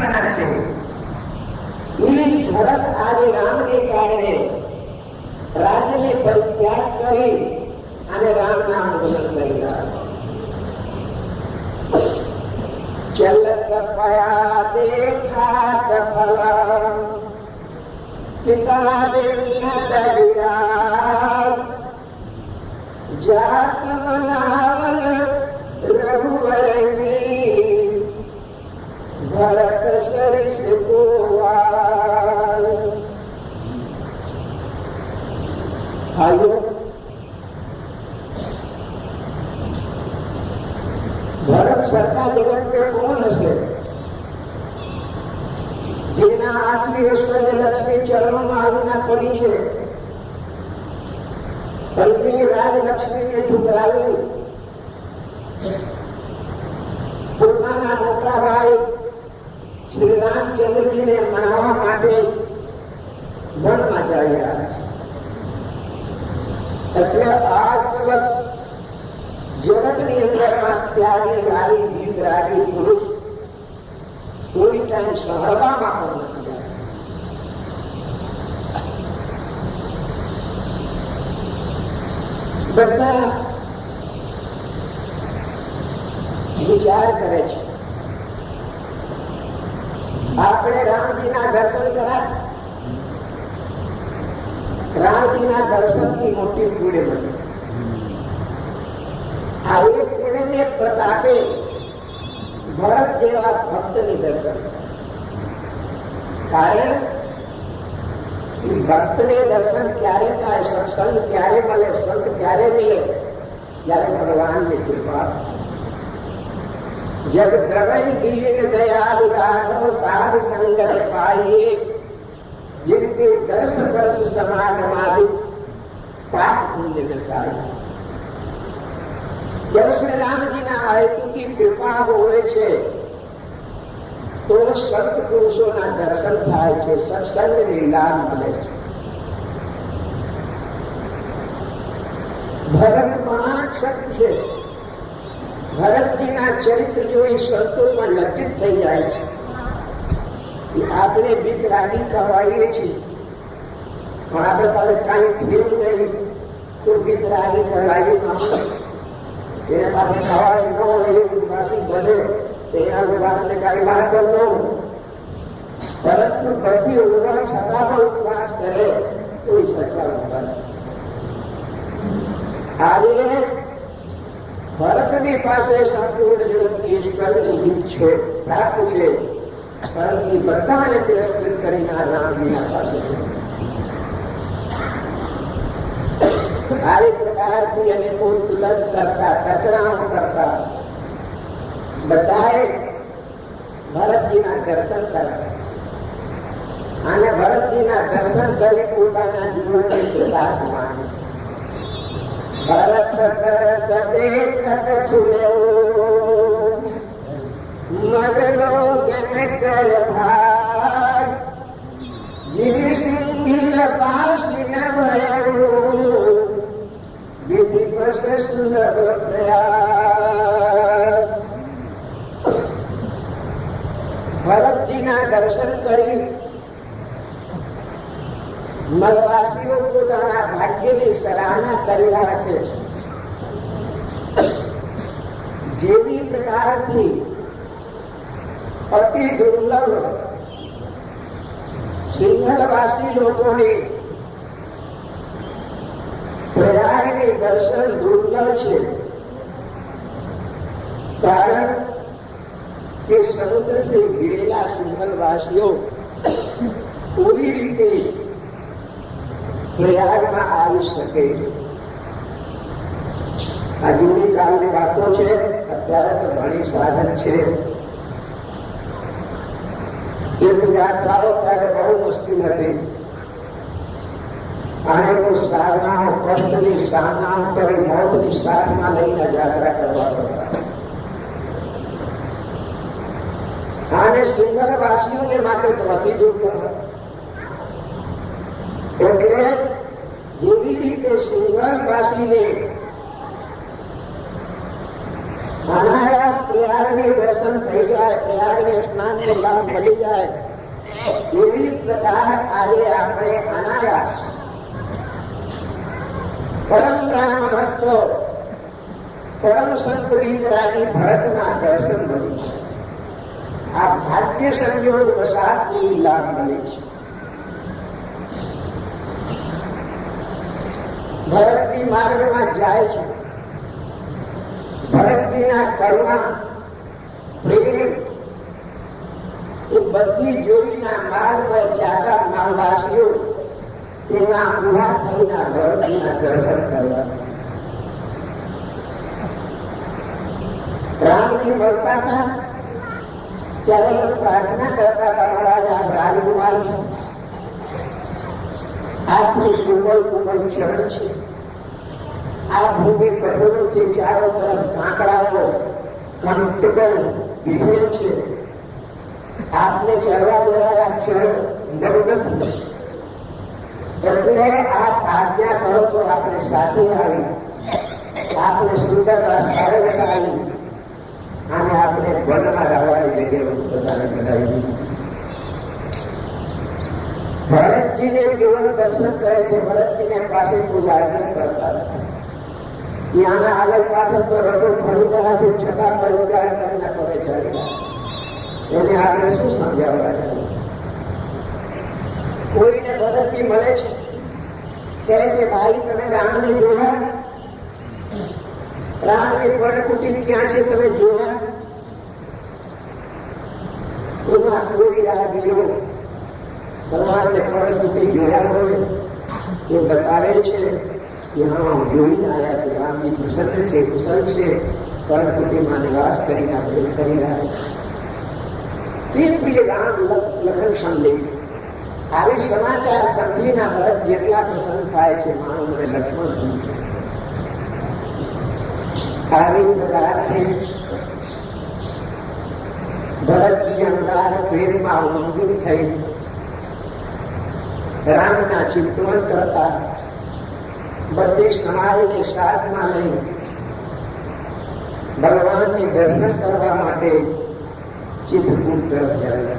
છે. એ ભરત આજે રામને કારણે રાજ્યને પરિત્યાગ કરી અને રામના આંદોલન કરી રહ્યા છે. ચલત પયા દેખા ફલા પિતા દરિયા જાત મનાવલ રઘુવરની ભરત સરિષ ગોવાલ. ભાઈઓ, ભરત સરખા જગત કે કોણ હશે જેના આટલી ઈશ્વરની લક્ષ્મી ચરણોમાં આવીના પડી છે, પૈકી રાજલક્ષ્મીને ઠુકરાવી પોતાના મોટા ભાઈ શ્રી રામચંદ્રજીને મનાવવા માટે વનમાં જઈ રહ્યા છે. એટલે આ વખત જગતની અંદરમાં ત્યાગી નારી ગીત રાગી પુરુષ કોઈ ટાઈમ સહળવામાં પણ નથી જાય. બધા વિચાર કરે છે આપણે રામજીના દર્શન કર્યા, રામજીના દર્શનની મોટી પૂર્ણ બની. આ એક પૂર્ણને પ્રતાપે ભરત જેવા ભક્તની દર્શન, કારણ ભક્તને દર્શન ક્યારે થાય, સત્સંગ ક્યારે મળે, સંત ક્યારે મળે, જ્યારે ભગવાનની કૃપા. જબ દ્રવય દીન દયાલુ રાઘવ સાધ સંગત પાઈએ जिनके दर्श वर्ष समागमादि पाप पुण्य के साथ. जब श्री राम जी ना हेतु की कृपा होवे છે તો સંત પુરુષોના દર્શન થાય છે, સત્સંગની લાભ મળે છે. ભરત મહાક્ષત છે. ભરતજીના ચરિત્ર જોઈ સંતો પણ લજ્જિત થઈ જાય છે. આપણે બીક રાગી કહેવાઈએ છીએ, પણ આપણે પાસે કાંઈ થયું નહીં તો બીક રાગી કહેવાય. એના પાસે ખવાય ન હોય એવું વાસી બને એના ઉપવાસને કાંઈ વાત ન. પરંતુ બધી ઉંમર છતાં પણ ઉપવાસ કરે તો એ સચ્ચા ઉપવાસ. આજે ભરતની પાસે સંપૂર્ણ જગતની ઈશ્વરની રીત છે, પ્રાપ્ત છે, પરંતુ બધાને તિરસ્કૃત કરીને આ રામજીના પાસે છે. આવી પ્રકારથી અને તુલન કરતા, તકરામ કરતા બધાએ ભરતજીના દર્શન કર્યા અને ભરતજીના દર્શન કરી પોતાના જીવનની કૃતાર્થ માની. ભરત દેખત સુનેઓ મગનો જન કર ભાગ જીવી સિંહિલ પાસી ન ભયો વિધિ બસ સુલભ પ્રયાગ. ભરતજીના દર્શન કરી મલવાસીઓ પોતાના ભાગ્યની સરાહના કરી રહ્યા છે. જેવી પ્રકારથી અતિ દુર્લભ સિંહલવાસી લોકોની પ્રયાગની દર્શન દુર્લભ છે, કારણ કે સમુદ્રથી ઘેરેલા સિંહલવાસીઓ પૂરી રીતે પ્રયાગમાં આવી શકે. આ જૂની કાળની વાતો છે, અત્યારે તો ઘણી સાધન છે. યાત્રાઓ ત્યારે બહુ મુશ્કેલ હતી અને સાધનાઓ કષ્ટની સાધનાઓ કરી મોતની સાધના લઈને યાત્રા કરવા પડતા. અને સિંહલવાસીઓને માટે તો અતિ દુર્લભ. એટલે જેવી રીતે સિંહલવાસીને અનાયાસ પ્રયાગની દર્શન થઈ ગયા જાય, પ્રયાગને સ્નાનને લાભ મળી જાય, એવી પ્રકાર આજે આપણે અનાયાસ પરંપરાના ભક્તો પરમ સંત વિંદરાની ભરતના દર્શન મળી છે. આ ભાગ્ય સંયોગ વસાહતની લાભ મળી છે. ભરતજી માર્ગમાં જાય છે. ભરતજીના કરુણા પ્રેમ એ બધી જોઈના માર્ગ પર જાતા માલવાસીઓ તેના ઉભા થઈને ભરતજીના દર્શન કરવા. રામજી મળતા હતા ત્યારે પ્રાર્થના કરતા હતા, મહારાજ આ રાજકુમાર છે, આપની કુમળ કુમળ શરણ છે, આ ભૂમિ કઠોર છે, ચારો તરફ કાંકડાઓ કંટકલ વિભેલ છે, આપને ચડવા દેવાયા ક્ષણ નથી, એટલે આપ આજ્ઞા કરો તો આપણે સાથે આવી આપણે સુંદર રસ્તાએ બતાવી અને આપણે વનમાં રહેવાની જગ્યાએ બધાને બનાવી દીધી. ભરતજીને કેવળ દર્શન કરે છે. ભરતજીને પાસે પૂજા કરતા ત્યાંના આગળ પાછળ તો રડો ફરી રહ્યા છે, છતાં પરિવાર કરીને કરે ચાલી એને આપણે શું સમજાવવા? કોઈને ભરતજી મળે છે, કહે છે ભાઈ તમે રામને જોયા? રામની પર્ણકુટી ક્યાં છે તમે જોયા? એમાં કોઈ રાહગીરો ભગવાનને પર્ણકુટી જોયા હોય એ બતાવે છે કે હા જોઈને આવ્યા છે, રામજી પ્રસન્ન છે, કુશલ છે, પર્ણકુટીમાં નિવાસ કરીને આપણે કરી રહ્યા છે. પ્રિય રામ લખન સંદેહ આવી સમાચાર સમજીના ભરત જેટલા પ્રસન્ન થાય છે, માનો મને લક્ષ્મણ આવી પ્રકારથી ભરતજી અનુરાગ પ્રેમમાં ઉમંગી થઈ રામના ચિંતન કરતા બધી સમાજને સાથમાં લઈ ભગવાનને દર્શન કરવા માટે ચિત્રકૂટ તરફ જાય.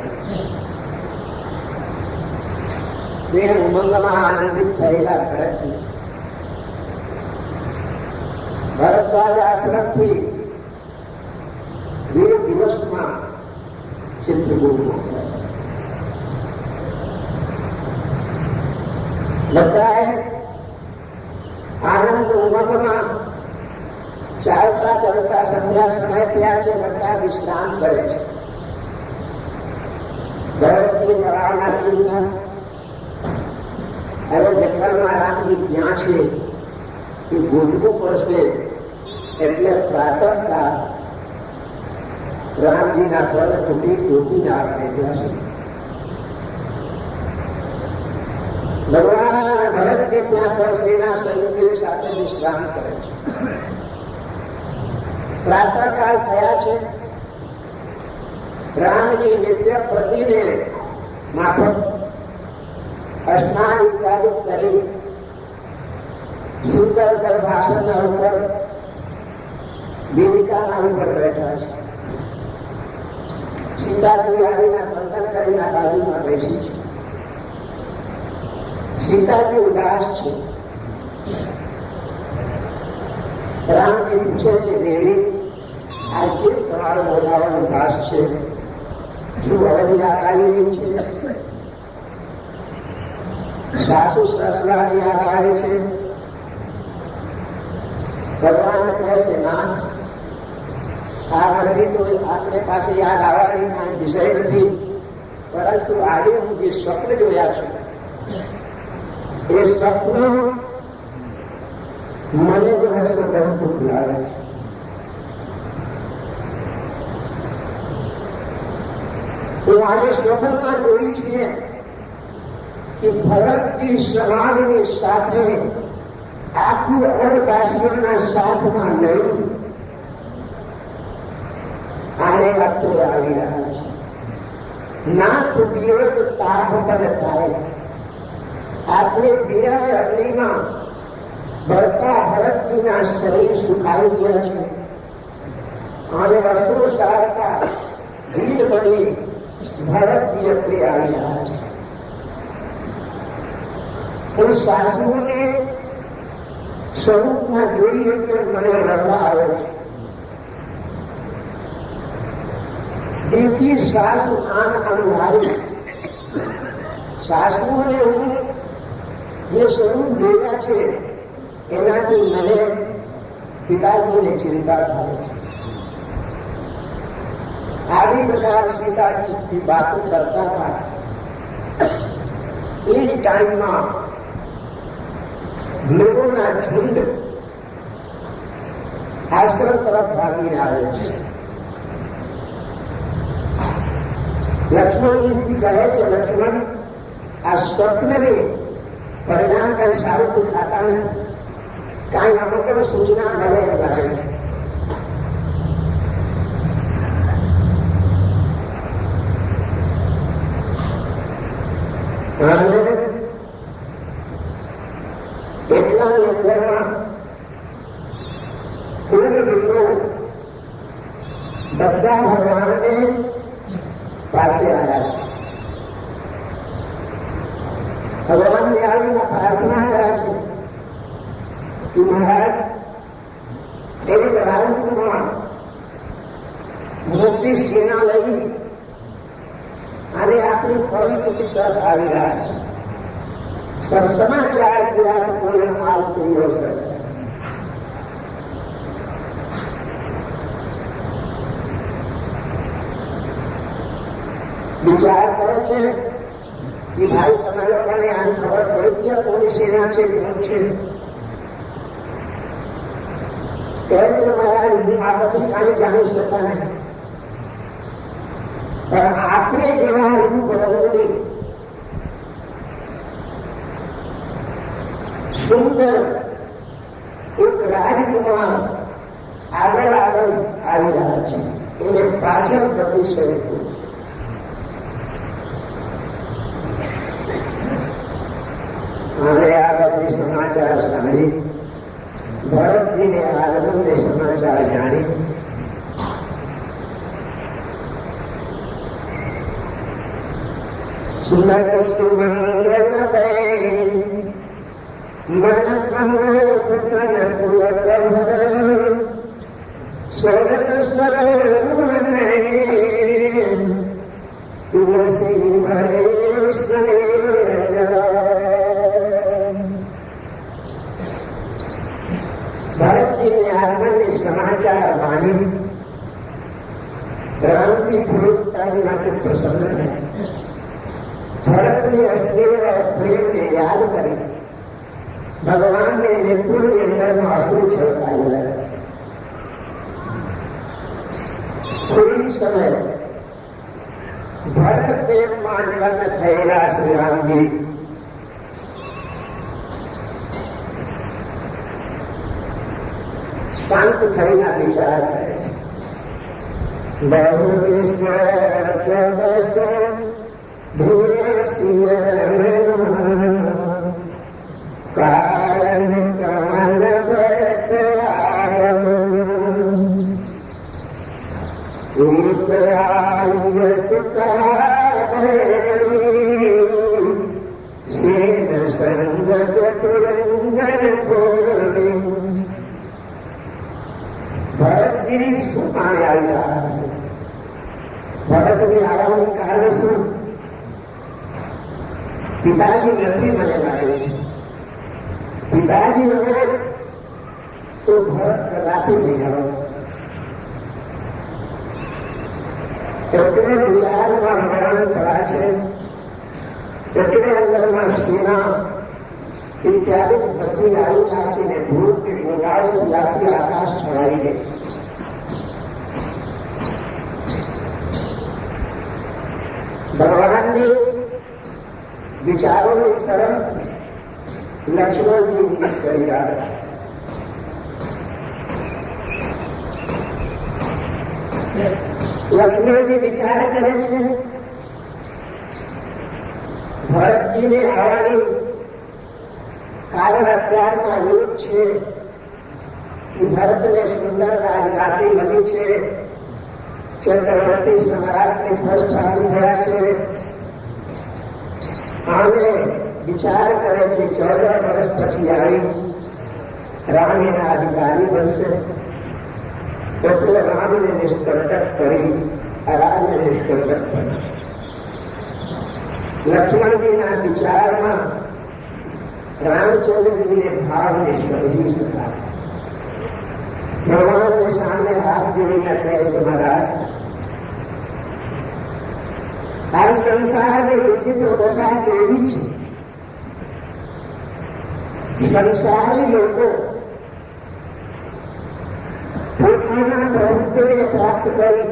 બે ઉમંગમાં આનંદિત થયેલા ભરતજી ભરદ્વાજ આશ્રમથી 2 દિવસમાં ચિત્રકૂટ બધાએ આનંદ ઉમંગમાં ચાલતા ચાલતા સંધ્યા સમય ત્યાં છે, બધા વિશ્રામ કરે છે. ભરતજી મરાવના હવે જંગલમાં રામજી ક્યાં છે એ ગોતવું પડશે, એટલે પ્રાતઃકાળ રામજીના પર્ણકુટી ગોતીને આપણે જશે. ભગવાન ભરતજી ત્યાં પરસેના સૈનિકો સાથે વિશ્રામ કરે છે. પ્રાતઃકાળ થયા છે. રામજી નિત્ય પ્રતિને માફક સ્નાન ઇત્યાદિ કરી સુંદર ગર્ભાસનના ઉપર દેવિકાના ઉપર બેઠા છે. સીતાજી આવીને વંદન કરીને બાજુમાં બેસી છે. સીતાજી ઉદાસ છે. રામજી પૂછે છે, દેવી આ કેમ તમારો બોલાવો ઉદાસ છે? શું અવધિ આવી રહી છે? સાસુ સસરા યાદ આવે છે? ભગવાન કહે છે ના, આ અવધિ તો આપને પાસે યાદ આવવાની કાંઈ વિષય નથી, પરંતુ આજે હું જે સ્વપ્ન જોયા છે એ સ્વપ્ન મને જો હશે બહુ દુઃખ લાગે છે. હું આજે સ્વપ્નમાં જોઈ છીએ કે ભરતજી સમાજની સાથે આખું અવકાશીઓના સાથમાં લઈ આને અત્રે આવી રહ્યા છે. ના તૂટ્યો તો તાપ પર થાય. આપણે વિરહ અગ્નિમાં બળતા ભરતજીના શરીર સુખાઈ ગયા છે અને અશ્રુ સારતા ભીડ બની ભરતજી અત્રે આવી રહ્યા છે. પણ સાસુને સ્વરૂપમાં જોઈએ કે મને રડવા આવે છે. એથી સાસુ આમ અંધારી. સાસુને હું જે સ્વરૂપ જોયા છે એનાથી મને પિતાજીને ચિંતા થાય છે. આવી પ્રકાર સીતાજીથી વાતો કરતા હતા. એ જ ટાઈમમાં મૃગોના ઝુંડ આશ્રમ તરફ ભાગીને આવે છે. લક્ષ્મણજી કહે છે, લક્ષ્મણ આ સ્વપ્નને પરિણામ કઈ સારું દેખાતા નથી. કાંઈ અમુક સૂચના મળે એમ લાગે છે. એટલાની અંદરમાં કુલબિંદુ બધા ભગવાનને પાસે આવ્યા છે. ભગવાનને આવીને પ્રાર્થના કર્યા છે કે મહારાજ એક રાજકુમાર મોટી સેના લઈ અને આપણી ફરી તરફ આવી રહ્યા છે. સમાચાર દ્વારા કોઈ હાલ કર્યો છે. વિચાર કરે છે કે ભાઈ તમે લોકોને આની ખબર પડી કે કોની સેના છે, કોણ છે? કહે છે મહારાજ હું આ બધી કાંઈ જાણી શકતા નહીં, પણ આપણે જેવા અનુભવોને સુંદર એક રાજકુમાર આગળ આગળ આવી રહ્યા છે. એને પાછળ પ્રતિશોધ અને આ બધી સમાચાર સાંભળી ભરતજીને આનંદને સમાચાર જાણી સુંદર વસ્તુ ભરતજીને આગળની સમાચાર માની રામજી પુરુષતાની પ્રસન્ન ભરતની અશ્લીલ પ્રેમને યાદ કરી ભગવાનને નિર્ગુણની અંદરમાં અશ્રુ છલકાયેલા. થોડી સમય ભરત પ્રેમમાં નિમગ્ન થયેલા શ્રી રામજી શાંત થઈને વિચાર કરે છે. બહુ ઈશ્વર કારણ કમલ સેન સંગ ચતુરંજન ભરતજી શું કામે આવી રહ્યા છે? ભરતની આવવાનું કારણ શું? પિતાજી નથી મને લાગે છે. પિતાજી વગર તો ભરત કદાપી નહીં આવે. એટલે વિચારમાં મરણ પડા છે. એટલે અંદરમાં સેના ઇત્યાદિ બધી આવી નાખીને ભૂતની ગોળાઓ જાતિ આકાશ છવાઈ ગઈ. ભગવાનની વિચારોની તરફ લક્ષ્મણજી ઇંગિત કરી રહ્યા છે. લક્ષ્મણજી વિચાર કરે છે ભરતજીને આવવાની કારણ અત્યારમાં એ છે કે ભરતને સુંદર રાજગાદી મળી છે, ચંદ્રવર્તી સમ્રાટને ફળ પ્રાપ્ત થયા છે. આને વિચાર કરે છે 14 વર્ષ પછી આવી રાણીના અધિકારી બનશે, એટલે રામને નિષ્કંટક કરી આ રાજ્ય નિષ્કંટક બને. લક્ષ્મણજીના વિચારમાં રામચંદ્રજીને ભાવ ને સમજી શકાય. ભગવાનને સામે હાથ જોડીને કહે છે, મહારાજ આ સંસારની વિચિત્ર દશા કેવી છે. સંસારી લોકો પોતાના પ્રવૃત્તિને પ્રાપ્ત કરી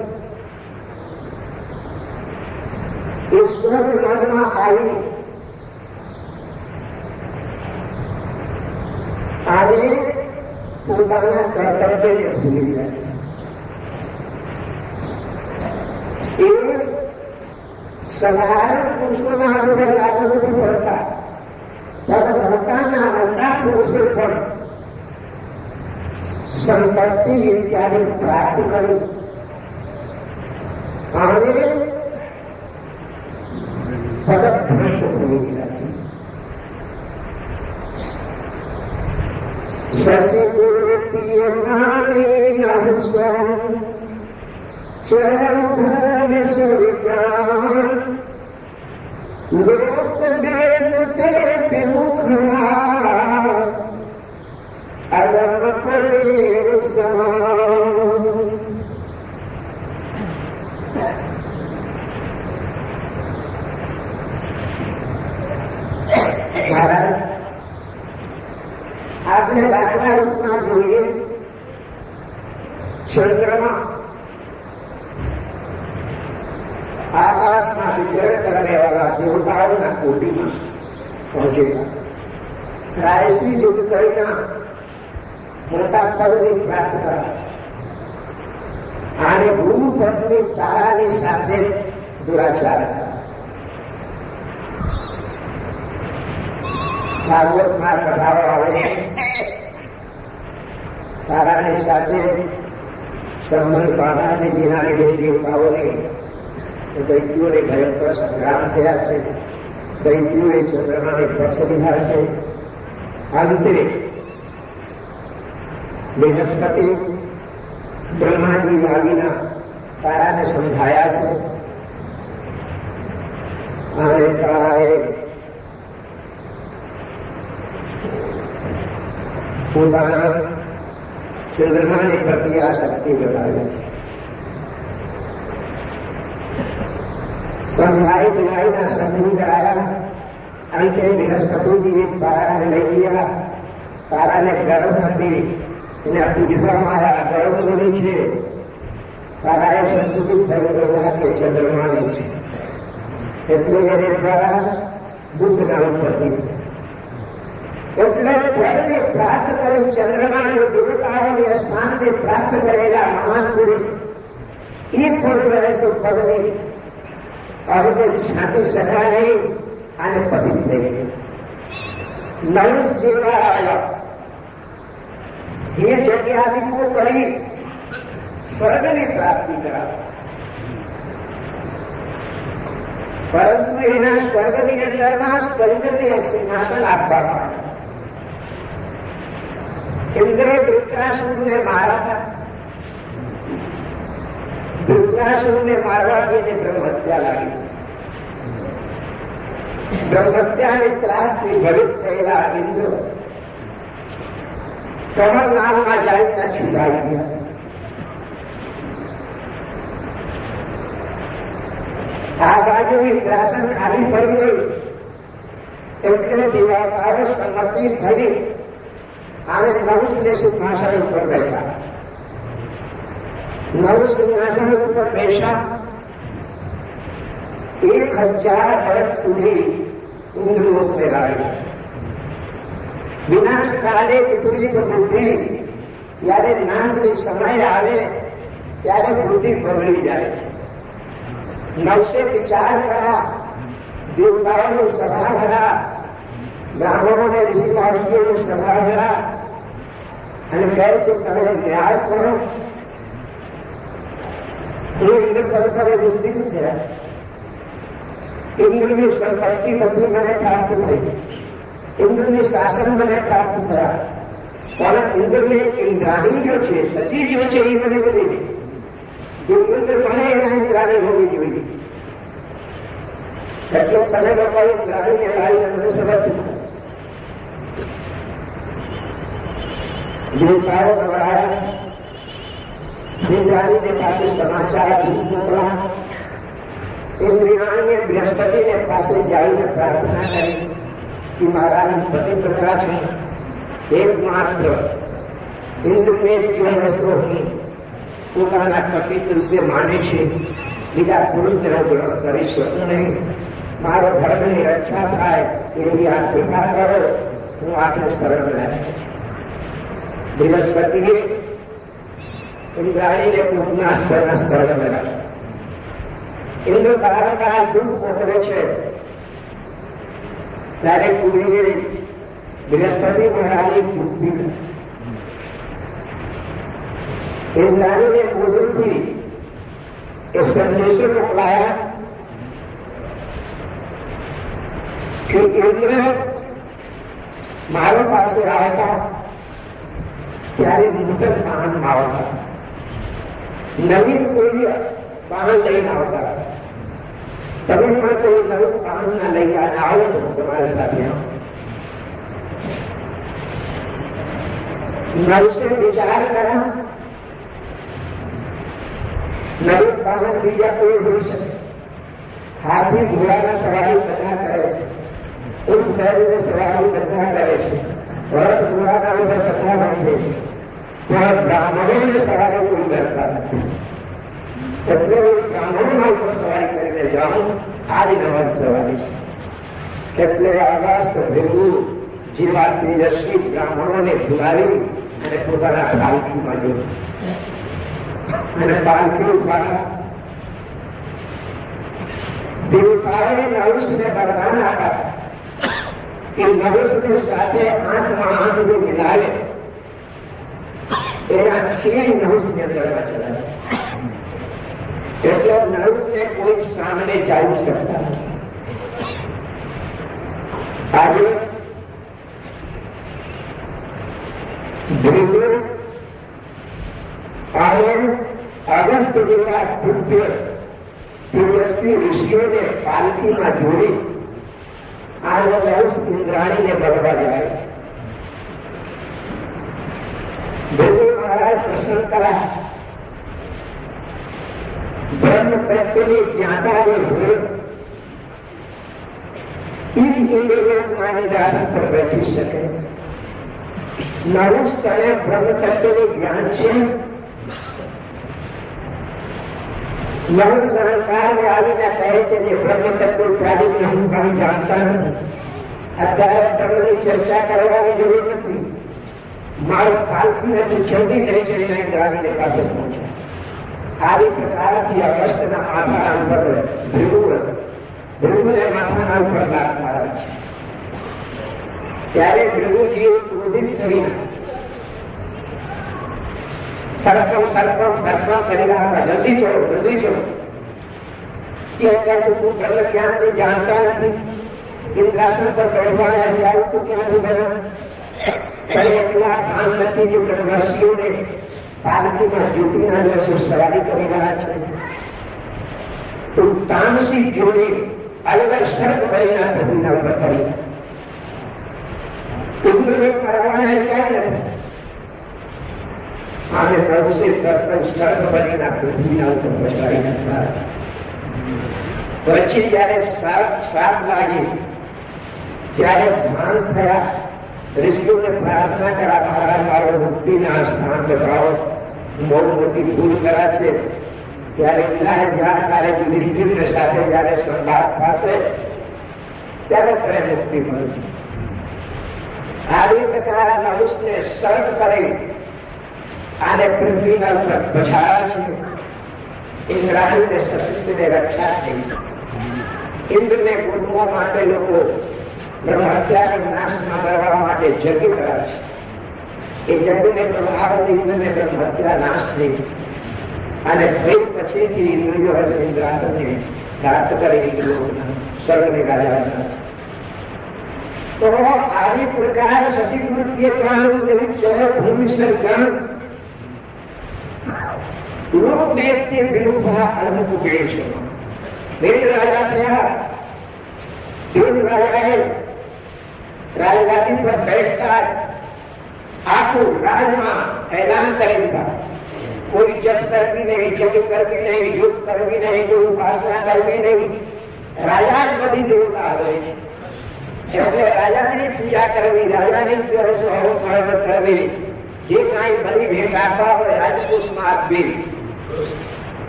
ઈશ્વર મનમાં આવી આજે પોતાના કર્તવ્યને ભૂલી જાય. એ સાધારણ પુરુષોના આરોગ્ય લાગુ નથી પડતા, પણ પોતાના મોટા પુરુષો પણ સંપત્તિ ઇત્યાદિ પ્રાપ્ત કરી અને પદભ્રષ્ટ થઈ ગયા છે. શશિ ચરણ સુવિચાર લોક તે મુખમાં અલગ પડે આપણે દાખલા રૂપમાં જોઈએ. ચંદ્રમાં આકાશમાં વિચરણ કરવાવાળા દેવતાઓના કોટીમાં પહોંચેલા. રાયશ્રી યુદ્ધ કરીને મોટા પદને પ્રાપ્ત કરા અને ગુરુ પદની તારાની સાથે દુરાચાર હતા. ભાગવતમાં કથાઓ આવે છે. તારાની સાથે સંબંધ પામ્યા છે, જેના લીધે દેવતાઓને દૈત્યોને ભયંકર સંગ્રામ થયા છે. દૈત્યોએ ચંદ્રમાને પછ લીધા છે. અંતે બૃહસ્પતિ બ્રહ્માજી આવીના તારાને સમજાયા છે અને તારાએ પોતાના ચંદ્રમાની પ્રતિ આસક્તિ વધારી છે. સમજાઈ બિલાડીના સમજી કરાયા. અંતે બૃહસ્પતિજી તારાને લઈ ગયા. તારાને ગર્વ હતી, એને પૂછવામાં આવ્યા ગર્વ બની છે. તારાએ સંતુલિત થઈ ગયા કે ચંદ્રમાનું છે, એટલે એને દ્વારા બુદ્ધના ઉપરથી એટલે પદને પ્રાપ્ત કરી ચંદ્રમાને દેવતાઓને સ્થાનને પ્રાપ્ત કરેલા મહાન પુરુષ એ પણ રહે છે પદને હવે છાતી સગા નહીં અને પતિત થઈ ગઈ. નંસ જેવા આવ્યા એ જગ્યાદિકો કરી સ્વર્ગની પ્રાપ્તિ કરાવે, પરંતુ એના સ્વર્ગની અંદરમાં સ્વર્ગને એક સિંહાસન આપવામાં આવે. ઇન્દ્રે વૃત્રાસુરને માર્યા હતા. વૃત્રાસુરને મારવાથી એને બ્રહ્મહત્યા લાગી. બ્રહ્મહત્યાની ત્રાસથી ભવિત થયેલા ઇન્દ્ર કમર નામમાં જાણીતા છુપાઈ ગયા. આ બાજુ ઇન્દ્રાસન ખાલી પડી ગયું એટલે દેવતાઓ સંમતિ થઈ અને નવસને સિંહાસન ઉપર બેઠા. નવ સિંહાસન ઉપર બેઠા 1000 વર્ષ સુધી ઇન્દ્રલોક મેળવ્યો. વિનાશ કાલે વિપરીત બુદ્ધિ, જ્યારે નાશની સમય આવે ત્યારે બુદ્ધિ બગડી જાય છે. નવસે વિચાર કરા, દેવતાઓની સભા ભરા, બ્રાહ્મણોને ઋષિ મહર્ષિઓની સભા ભરા અને કહે છે તમે ન્યાય કરો. એ ઇન્દ્ર પદ પર વિસ્તૃત થયા. ઇન્દ્રની સંપત્તિ બધી મને પ્રાપ્ત થઈ, ઇન્દ્રની શાસન મને પ્રાપ્ત થયા, પણ ઇન્દ્રની ઇન્દ્રાણી જો છે, સચી જો છે, એ મને બધી નહીં. ઇન્દ્ર મને એના ઇન્દ્રાણી હોવી જોઈએ. એટલે તમે લોકો ઇન્દ્રાણીને લાવીને મને સમર્પિત દેવતાઓ ગવડાયા. ઇન્દ્રાણીને પાસે સમાચાર મોકલા. ઇન્દ્રિયાણીએ બૃહસ્પતિને પાસે જાઈને પ્રાર્થના કરી કે મારા પતિવ્રતા છે, એકમાત્ર ઇન્દ્રને પોતાના પતિત રૂપે માને છે, બીજા પુરુષને ગ્રહણ કરી શકું નહીં. મારો ધર્મની રક્ષા થાય એવી આ કૃપા કરો, હું આપને શરણ લાગે. બૃહસ્પતિએ ઇન્દ્રાણીને પોતાના શરણ લાગ્યા. ઇન્દ્ર બારંબાર દુઃખ મોકલે છે ત્યારે કુળીએ બૃહસ્પતિ મહારાજની ચૂંટણી ઇન્દ્રાણીને બોલથી એ સંદેશો મોકલાયા કે ઇન્દ્ર મારો પાસે આવતા ત્યારે નૂતન વાહનમાં આવતા, નવીન કોઈ વાહન લઈને આવતા. તમે પણ કોઈ નવું વાહન ના લઈ આવો તો તમારા સાથે નવસે વિચાર કર્યા. નવું વાહન બીજા કોઈ હોઈ શકે. હાથી ઘોડાના સવારી બધા કરે છે, ઊંટ બેસીને સવારી બધા કરે છે, ભરત ઘોડાના અંદર બધા બાંધે છે, પણ બ્રાહ્મણોને સવારી કોઈ કરતા નથી. એટલે બ્રાહ્મણોના ઉપર સવારી કરીને જાઉં, આ જ નવા સવારી છે. એટલે આવાસ્ત ભેગુ જેવા તેજસ્વી બ્રાહ્મણોને બોલાવી અને પોતાના પાલખીમાં જોયું અને પાલખી ઉપાડા. દેવતાએ નવસને વરદાન આપ્યા કે નવસની સાથે આંખમાં આંખ જો મિલાવે એના ખેલ નવસની અંદરમાં ચલાવે. એટલે નવસને કોઈ સામે જઈ શકતા. આજે ધ્રુવ પાયણ અગસ્ત જેવા દિવ્ય તેજસ્વી ઋષિઓને પાલખીમાં જોડી આ નવસ ઇન્દ્રાણીને બળવા જાય. ધ્રુવ મહારાજ પ્રશ્ન કર્યા, બ્રહ્મ તત્વની જ્ઞાતાને હોય માહિદાસન પર બેઠી શકે. નવું સ્થળે બ્રહ્મ તત્વનું જ્ઞાન છે. નવું જાણકાર આવીને કહે છે કે બ્રહ્મ તત્વ પ્રાણીને હું કાંઈ જાણતા નથી. અત્યારે બ્રહ્મની ચર્ચા કરવાની જરૂર નથી. મારો પાલખીને તું જલ્દી લઈ જઈને ઇન્દ્રાણીને પાસે પહોંચે. આવી પ્રકારથી અગસ્તના આધાર ઉપર ભૃગુને માથાના ઉપર લાત મારે છે. ત્યારે ભૃગુજીએ ક્રોધિત થઈને સરપમ કરી રહ્યા હતા, જલ્દી ચડો જલ્દી ચડો. એ કહે છે તું બ્રહ્મ ક્યાંથી જાણતા નથી, ઇન્દ્રાસન પર બેઠવાના જાય તું ક્યાંથી ગયા? એટલા ભાન નથી જે બ્રહ્મર્ષિઓને પાલખીમાં જ્યોતિના દિવસે સવારી કરી રહ્યા છે. તું તામસી જોડે અલગ સર્પ ભરીના પૃથ્વીના ઉપર પડી. ઇન્દ્રને કરાવવાના ક્યાં નથી. આને પ્રભુસે સર્પ ભરીના પૃથ્વીના ઉપર બસાડી નાખતા. પછી જયારે શ્રાપ લાગી ત્યારે ભાન થયા. ઋષિઓને પ્રાર્થના કરા, મહારાજ મારો મુક્તિના સ્થાન બતાવો, બહુ મોટી ભૂલ કરા છે. ત્યારે ત્યારે યુધિષ્ઠિર સાથે જયારે સંવાદ થશે ત્યારે તેને મુક્તિ મળશે. આવી પ્રકાર નવસને સર્પ કરી આને પૃથ્વીના ઉપર પછાડા છે. ઇન્દ્રાણીને સતીને રક્ષા થઈ છે. ઇન્દ્રને બોલવા માટે લોકો બ્રહ્મ હત્યાના નાશમાં કરવા માટે યજ્ઞ કર્યા છે. એ યજ્ઞને પ્રભાવ ઇન્દ્રને બ્રહ્મ હત્યા નાશ થઈ છે. અને ફરી પછીથી ઇન્દ્રિયો હશે ઇન્દ્રાસનને પ્રાપ્ત કરી સ્વર્ગને રાજા. તો આવી પ્રકાર શશિમૂર્તિએ ભૂમિ સર્જન લોકદેવતે વિરુદ્ધા અનુભવ છે. વેદ રાજા થયા. વેદ રાજાએ રાજગાદી પર બેઠતા આખું રાજમાં એલાન કરી દીધા. કોઈ જપ કરવી નહીં, જપ કરવી નહીં, યુગ કરવી નહીં, ઉપાસના કરવી નહીં. રાજા જ બધી દેવતા આવે છે. એટલે રાજાની પૂજા કરવી, રાજાની કરવી, જે કાંઈ બધી ભેટ આપવા હોય રાજકોષમાં આપવી.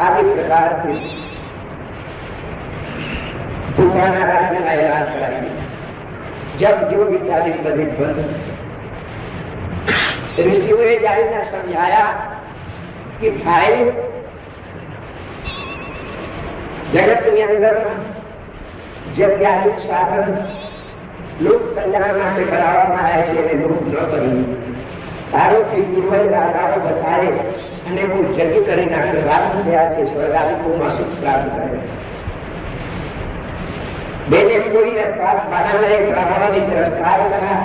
આવી પ્રકારથી પોતાના રાજ્યના એલાન કરાવી. જપ જોગ ઇત્યાદિ બધી બંધ. ઋષિઓએ જાણીને સમજાયા કે ભાઈ જગતની અંદર જગ્યાનું સાધન લોક કલ્યાણ માટે કરાવવામાં આવ્યા છે એને લોક ન કર્યું. તારોથી પૂર્વજ રાજાઓ બતાવે અને હું જગ કરી નાખે વાત થયા છે. સ્વર્ગાદિકોમાં સુખ પ્રાપ્ત કરે છે. બેને કોઈને બાધાને બ્રાહ્મણોની તિરસ્કાર કર્યા.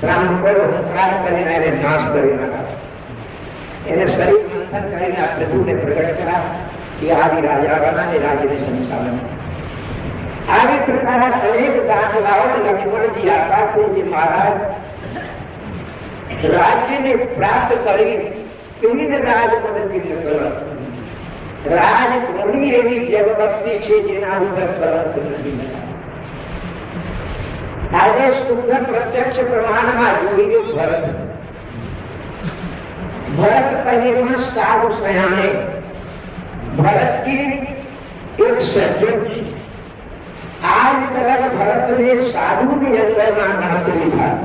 બ્રાહ્મણો હંકાર કરીને એને નાશ કરી નાખ્યા. એને શરીર મંથન કરીને આ પ્રભુને પ્રગટ કર્યા કે આદિ રાજા બનાને રાજ્યને સંચાલન. આવી પ્રકાર અનેક દાખલાઓ લક્ષ્મણજી આપ્યા છે. જે મહારાજ રાજ્યને પ્રાપ્ત કરી એવી રાજ મદદ કરો. રાજ ઘણી એવી જગવક્તિ છે જેના ઉપર કરત નથી. આજે સુંદર પ્રત્યક્ષ પ્રમાણમાં જોઈએ ભરત. ભરત કહેમાં સારું સયાણે. ભરતજી એક સજ્જન છે. આ તરફ ભરતને સાધુની અંદરમાં ગણતરી થાય.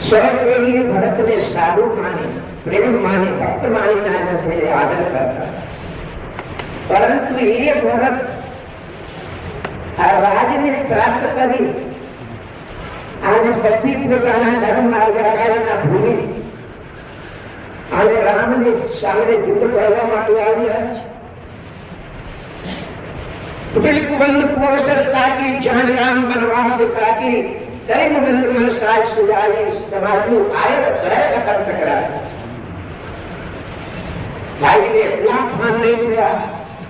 સ્વર્ગદેવી ભરતને સાધુ માને, પ્રેમ માને, ભક્ત માનીના નથી આદર કરતા. પરંતુ એ ભરત આ રાજને પ્રાપ્ત કરી અને બધી પ્રકારના ધર્મ માર્ગના ભૂલી અને રામને સામે યુદ્ધ કરવા માટે આવ્યા છે. બિલકુલ પોષણ તાકી જાન રામ વનવાસ તાકી કર્મ બંધ સાજ સુજાવી તમારું આયત ખતમ ટકરાય. ભાઈને એટલા ફાન નહીં મળ્યા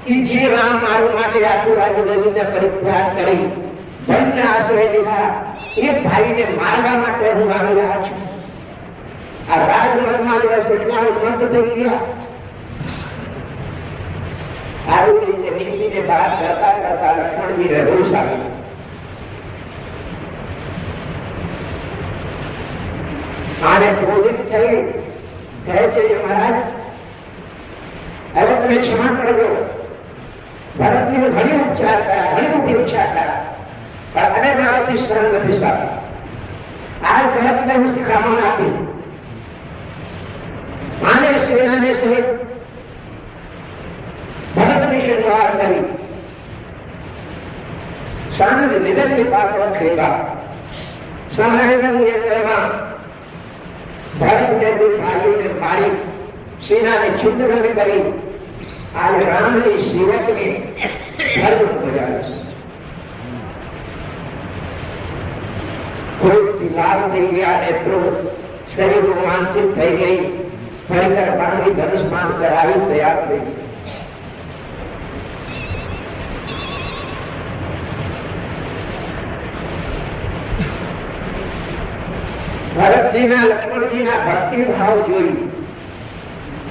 કે જે રામ મારું માટે આખું રાજ્ય પરિત્યાગ કરી ધનને આશ્રય લીધા એ ભાઈને મારવા માટે હું આવી રહ્યા છું. આ રાજમહલમાં દિવસ એટલા ઉન્મત્ત થઈ ગયા. આવી રીતે નીતિને બહાર કરતા કરતા લક્ષ્મણજીને રોષ આવ્યો. આને ક્રોધિત થઈ કહે છે કે મહારાજ હવે તમે ક્ષમા કરજો. ભરતને ઘણી ઉપચાર કર્યા, ઘણી ઉપેક્ષા કર્યા, પણ અને મારાથી સ્મરણ નથી સારું. આ ભરતને હું શિખામણ આપી. આને સેનાને સહિત ભરતની શરૂઆત કરી. સાંજ નિધનની પાત્ર થયેલા સમયની અંદરમાં ભરતને ભાગીને મારી સેનાને છિદ્ર કરી આજે રામની સેવકને ધર્મ બજાવીશ. ક્રોધથી લાલ થઈ ગયા. નેત્રો શરીર રોમાંચિત થઈ ગઈ. ખરેખર પાણી ધનુષ બાણ કરાવી તૈયાર થઈ. ભરતજીના લક્ષ્મણજીના ભક્તિ ભાવ જોઈ,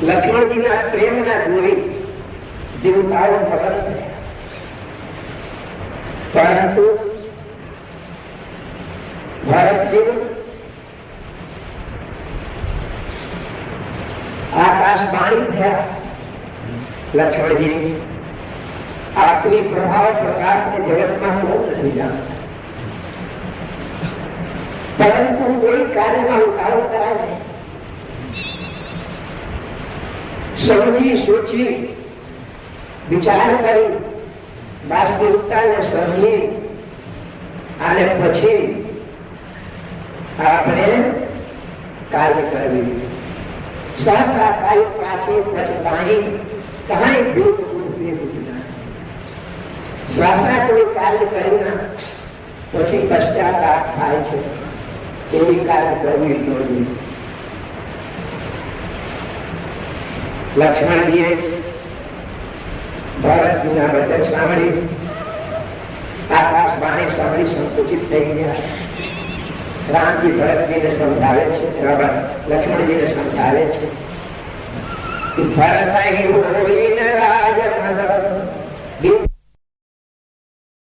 લક્ષ્મણજીના પ્રેમના જોઈ દેવતાઓ ખબર થયા. પરંતુ ભરતજી આકાશવાણી થયા. લક્ષ્મણજી આપની પ્રભાવ પ્રકાશને જગતમાં બહુ નથી જાણતા, પરંતુ કોઈ કાર્યમાં ઉતારો કરાય સમજી સોચી વિચાર કરી વાસ્તવિકતાને સમજી અને પછી આપણે कार्य करवी सहसा कार्य पाछे पछताई कहानी सहसा कोई कार्य કરીને પછી પશ્ચાતાપ થાય છે એવી કાર્ય કરવી જોઈએ. લક્ષ્મણજીએ ભરતજીના વચન સાંભળી આકાશવાણી સાંભળી સંકુચિત થઈ ગયા. રામજી ભરતજીને સમજાવે છે, લક્ષ્મણજીને સમજાવે છે કે ભરત